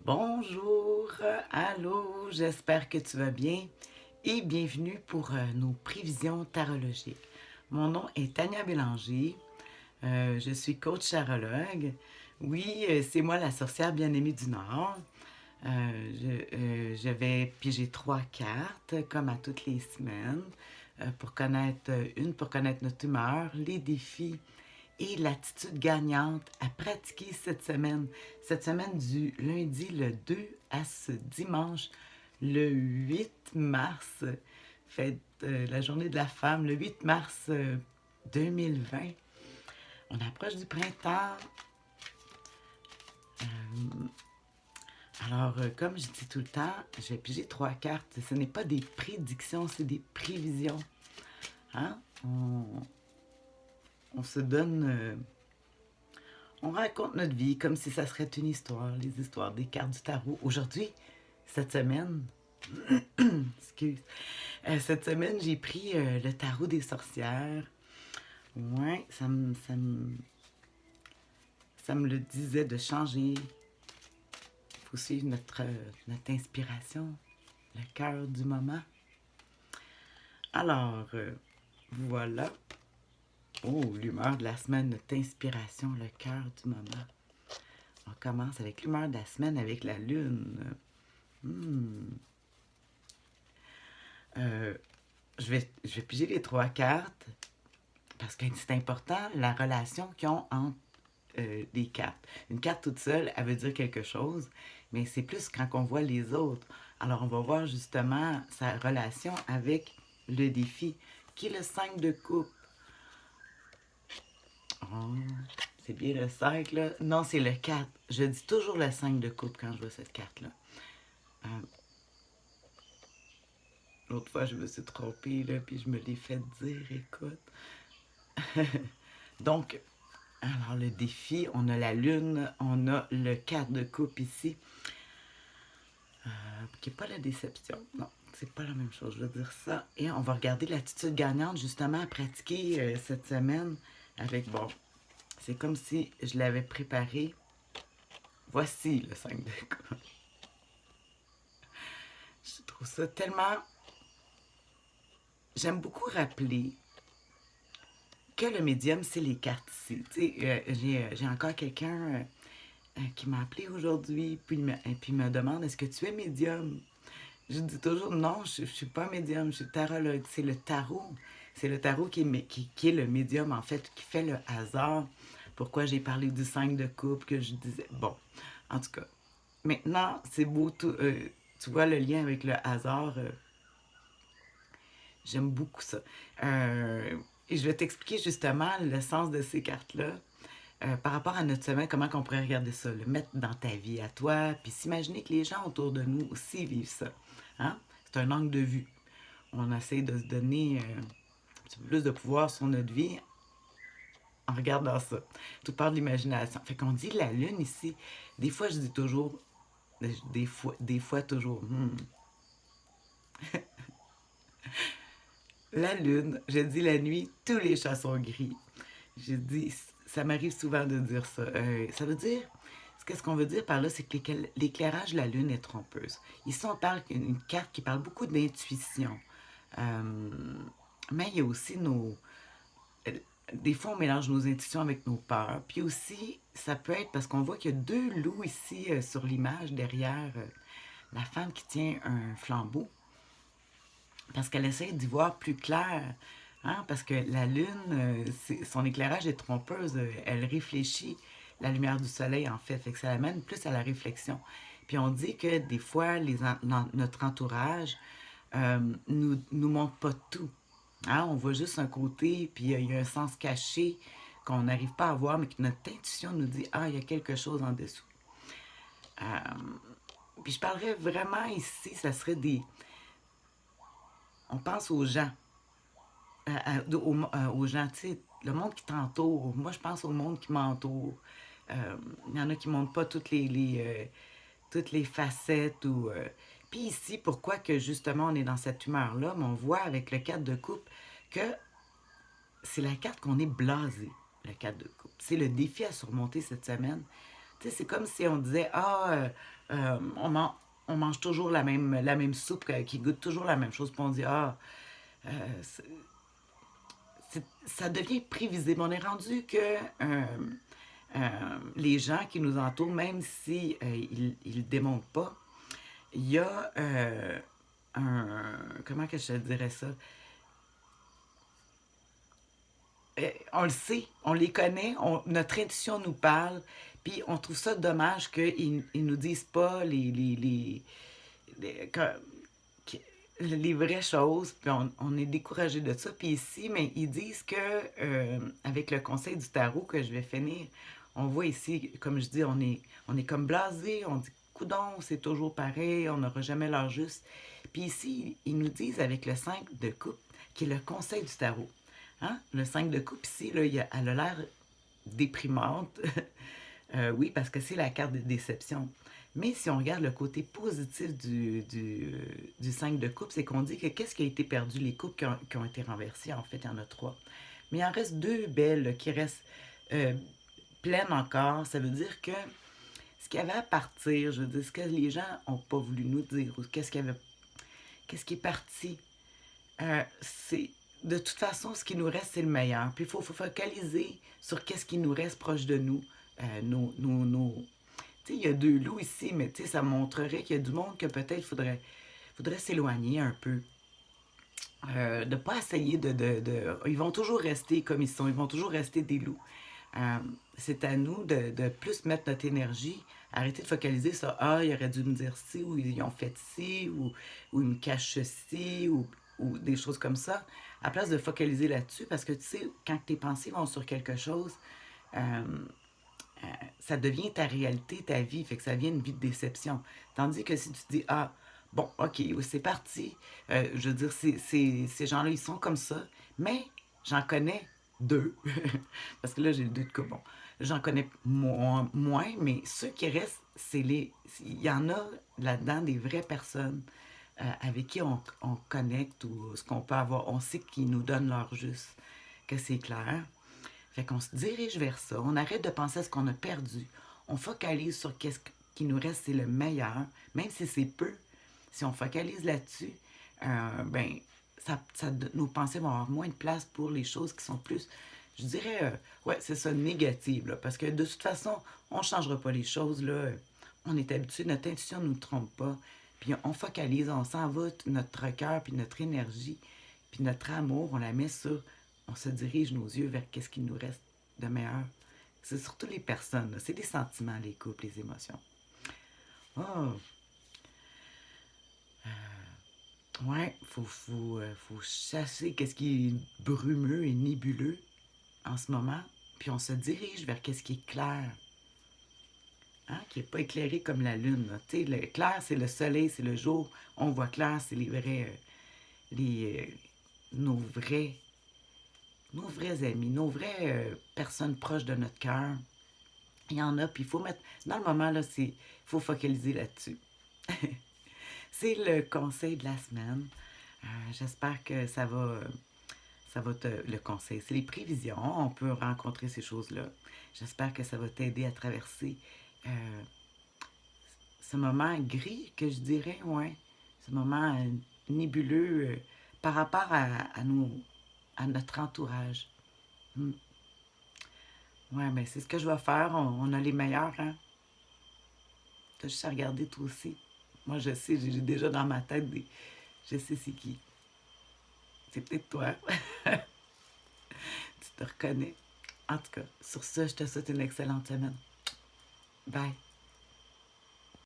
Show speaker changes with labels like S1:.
S1: Bonjour, allô, j'espère que tu vas bien et bienvenue pour nos prévisions tarologiques. Mon nom est Tania Bélanger, je suis coach tarologue. Oui, c'est moi la sorcière bien-aimée du Nord. Je vais piger 3 cartes comme à toutes les semaines pour connaître pour connaître notre humeur, les défis et l'attitude gagnante à pratiquer cette semaine du lundi le 2 à ce dimanche le 8 mars, fête la journée de la femme, le 8 mars 2020. On approche du printemps. Alors, comme je dis tout le temps, j'ai pigé 3 cartes. Ce n'est pas des prédictions, c'est des prévisions. Hein? On se donne... on raconte notre vie comme si ça serait une histoire, les histoires des cartes du tarot. Aujourd'hui, cette semaine, excuse, cette semaine, j'ai pris le tarot des sorcières. Ouais, ça me le disait de changer. Il faut suivre notre inspiration, le cœur du moment. Alors, voilà. Oh, l'humeur de la semaine, notre inspiration, le cœur du moment. On commence avec l'humeur de la semaine avec la lune. Je vais piger les 3 cartes parce que c'est important la relation qu'ils ont entre des cartes. Une carte toute seule, elle veut dire quelque chose, mais c'est plus quand on voit les autres. Alors, on va voir justement sa relation avec le défi, qui est le 5 de coupe. Oh, c'est bien le 5, là. Non, c'est le 4. Je dis toujours le 5 de coupe quand je vois cette carte-là. L'autre fois, je me suis trompée, là, puis je me l'ai fait dire, écoute. Donc, alors le défi, on a la lune, on a le 4 de coupe ici, qui n'est pas la déception, non, c'est pas la même chose, je veux dire ça. Et on va regarder l'attitude gagnante, justement, à pratiquer cette semaine avec, bon, c'est comme si je l'avais préparé. Voici le 5 de coupe. Je trouve ça tellement... J'aime beaucoup rappeler que le médium, c'est les cartes ici. J'ai encore quelqu'un qui m'a appelé aujourd'hui, puis me demande, est-ce que tu es médium? Je dis toujours, non, je ne suis pas médium, je suis tarologue. C'est le tarot. C'est le tarot qui est le médium, en fait, qui fait le hasard. Pourquoi j'ai parlé du 5 de coupe, que je disais... Bon, en tout cas, maintenant, c'est beau, tu vois le lien avec le hasard. J'aime beaucoup ça. Et je vais t'expliquer justement le sens de ces cartes-là. Par rapport à notre semaine, comment on pourrait regarder ça, le mettre dans ta vie à toi, puis s'imaginer que les gens autour de nous aussi vivent ça. Hein? C'est un angle de vue. On essaie de se donner un petit peu plus de pouvoir sur notre vie en regardant ça. Tout part de l'imagination. Fait qu'on dit la lune ici. Des fois, je dis toujours, des fois toujours, la lune, je dis la nuit, tous les chats sont gris. Je dis, ça m'arrive souvent de dire ça. Ça veut dire, qu'est-ce qu'on veut dire par là, c'est que l'éclairage de la lune est trompeuse. Ici, on parle d'une carte qui parle beaucoup d'intuition. Mais il y a aussi des fois, on mélange nos intuitions avec nos peurs. Puis aussi, ça peut être parce qu'on voit qu'il y a 2 loups ici sur l'image derrière la femme qui tient un flambeau. Parce qu'elle essaie d'y voir plus clair. Hein? Parce que la lune, son éclairage est trompeuse. Elle réfléchit la lumière du soleil, en fait. Fait que ça l'amène plus à la réflexion. Puis on dit que des fois, notre entourage nous montre pas tout. Hein? On voit juste un côté, puis il y a un sens caché qu'on n'arrive pas à voir, mais que notre intuition nous dit, ah, il y a quelque chose en dessous. Puis je parlerais vraiment ici, ça serait des... On pense aux gens, aux gens, tu sais, le monde qui t'entoure. Moi, je pense au monde qui m'entoure. Il y en a qui ne montrent pas toutes les facettes. Puis ici, pourquoi que justement on est dans cette humeur-là, mais on voit avec le 4 de coupe que c'est la carte qu'on est blasé, le 4 de coupe. C'est le défi à surmonter cette semaine. Tu sais, c'est comme si on disait, ah, on, on mange toujours la même soupe qui goûte toujours la même chose, puis on dit, ah, euh, ça devient prévisible. On est rendu que les gens qui nous entourent, même si ils ne démontrent pas, il y a comment que je te dirais ça? On le sait, on les connaît, notre intuition nous parle, puis on trouve ça dommage qu'ils ne nous disent pas les, les vraies choses, puis on est découragé de ça. Puis ici, mais ils disent que avec le conseil du tarot que je vais finir, on voit ici, comme je dis, on est comme blasé, on dit coudon, c'est toujours pareil, on n'aura jamais l'heure juste. Puis ici, ils nous disent avec le 5 de coupe, qui est le conseil du tarot. Hein? Le 5 de coupe ici, là, elle a l'air déprimante. Oui, parce que c'est la carte de déception. Mais si on regarde le côté positif du 5 de coupe, c'est qu'on dit que qu'est-ce qui a été perdu? Les coupes qui ont été renversées, en fait, il y en a trois. Mais il en reste deux belles là, qui restent euh, pleines encore. Ça veut dire que ce qu'il y avait à partir, je veux dire, ce que les gens n'ont pas voulu nous dire, ou qu'est-ce qui est parti, c'est de toute façon, ce qui nous reste, c'est le meilleur. Puis il faut focaliser sur qu'est-ce qui nous reste proche de nous. Nos. Tu sais, il y a deux loups ici, mais tu sais, ça montrerait qu'il y a du monde que peut-être faudrait s'éloigner un peu. De ne pas essayer Ils vont toujours rester comme ils sont, ils vont toujours rester des loups. Euh, c'est à nous de plus mettre notre énergie, arrêter de focaliser sur ah, il aurait dû me dire ci, ou ils ont fait ci, ou ils me cachent ceci, ou des choses comme ça, à place de focaliser là-dessus, parce que tu sais, quand tes pensées vont sur quelque chose, euh, ça devient ta réalité, ta vie, fait que ça devient une vie de déception. Tandis que si tu te dis, ah, bon, ok, c'est parti, je veux dire, ces gens-là, ils sont comme ça, mais j'en connais deux, parce que là, j'ai le deux de couple, bon, j'en connais moins, mais ceux qui restent, il y en a là-dedans des vraies personnes avec qui on connecte ou ce qu'on peut avoir, on sait qu'ils nous donnent leur juste, que c'est clair. Fait qu'on se dirige vers ça. On arrête de penser à ce qu'on a perdu. On focalise sur qu'est-ce qui nous reste, c'est le meilleur, même si c'est peu. Si on focalise là-dessus, ben, nos pensées vont avoir moins de place pour les choses qui sont plus, je dirais, ouais, c'est ça, négatives. Là, parce que de toute façon, on ne changera pas les choses. Là. On est habitué, notre intuition ne nous trompe pas. Puis on focalise, on s'en va, notre cœur, puis notre énergie, puis notre amour, on la met sur on se dirige nos yeux vers qu'est-ce qu'il nous reste de meilleur. C'est surtout les personnes, là. C'est les sentiments, les couples, les émotions. Oh, ouais, faut chasser qu'est-ce qui est brumeux et nébuleux en ce moment, puis on se dirige vers qu'est-ce qui est clair, hein, qui n'est pas éclairé comme la lune. Tu sais, le clair, c'est le soleil, c'est le jour. On voit clair, c'est les vrais, les, nos vrais nos vrais amis, nos vraies personnes proches de notre cœur. Il y en a, puis il faut mettre. Dans le moment, là, il faut focaliser là-dessus. C'est le conseil de la semaine. J'espère que ça va te. Le conseil, c'est les prévisions. On peut rencontrer ces choses-là. J'espère que ça va t'aider à traverser euh, ce moment gris, que je dirais, ouais. Ce moment nébuleux par rapport à notre entourage. Hmm. Ouais, mais c'est ce que je vais faire. On a les meilleurs, hein? T'as juste à regarder toi aussi. Moi, je sais, j'ai déjà dans ma tête je sais c'est qui. C'est peut-être toi. Tu te reconnais. En tout cas, sur ça, je te souhaite une excellente semaine. Bye.